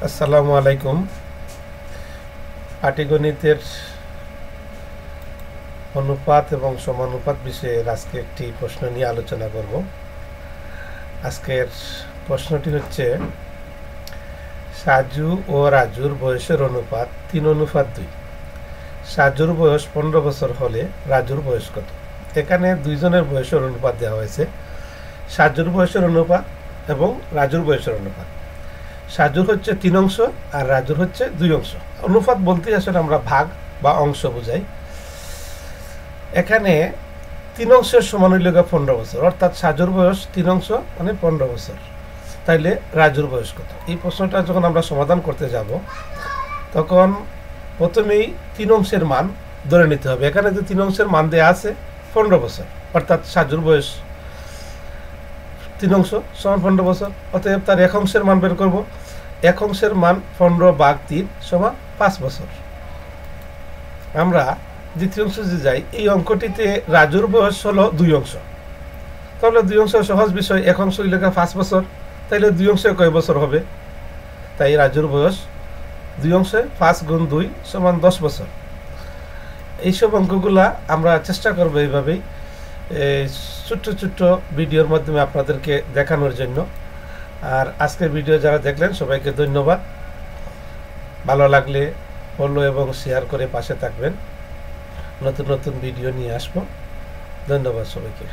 আসসালামু আলাইকুম। পাটিগণিতের অনুপাত এবং সমানুপাত বিষয়ে আজকে একটি প্রশ্ন নিয়ে আলোচনা করব। আজকের প্রশ্নটি হচ্ছে, সাজু ও রাজুর বয়সের অনুপাত 3:2। সাজুর বয়স 15 বছর হলে রাজুর বয়স কত? এখানে দুইজনের বয়সের অনুপাত দেওয়া হয়েছে, সাজুর বয়সের অনুপাত এবং রাজুর বয়সের অনুপাত। সাজুর হচ্ছে 3 অংশ আর রাজুর হচ্ছে 2 অংশ। অনুপাত বলতে আসলে আমরা ভাগ বা অংশ বোঝাই। এখানে 3 অংশের সমান হইল 15 বছর, অর্থাৎ সাজুর বয়স 3 অংশ মানে 15 বছর। তাইলে রাজুর বয়স কত? এই প্রশ্নটা যখন আমরা সমাধান করতে যাব তখন প্রথমেই 3 অংশের মান ধরে নিতে হবে। এখানে যে 3 অংশের মান দেওয়া আছে 15 বছর, অর্থাৎ সাজুর বয়স 3 অংশ সমান 15 বছর। অতএব তার এক অংশের মান বের করব। এক অংশের মান 15/3 সমান 5 বছর। আমরা দ্বিতীয় অংশ যে যাই, এই অঙ্কটিতে রাজুর বয়স হলো 2 অংশ। তাহলে 2 অংশ সহজ বিষয়, এক অংশ লেখা 5 বছর, তাইলে 2 অংশে কয় বছর হবে? তাই রাজুর বয়স 2 অংশে 5 গুণ 2 সমান 10 বছর। এইসব অঙ্কগুলা আমরা চেষ্টা করবো এইভাবেই ছোট্ট ছোট্ট ভিডিওর মাধ্যমে আপনাদেরকে দেখানোর জন্য। আর আজকের ভিডিও যারা দেখলেন সবাইকে ধন্যবাদ। ভালো লাগলে ফলো এবং শেয়ার করে পাশে থাকবেন। নতুন নতুন ভিডিও নিয়ে আসবো। ধন্যবাদ সবাইকে।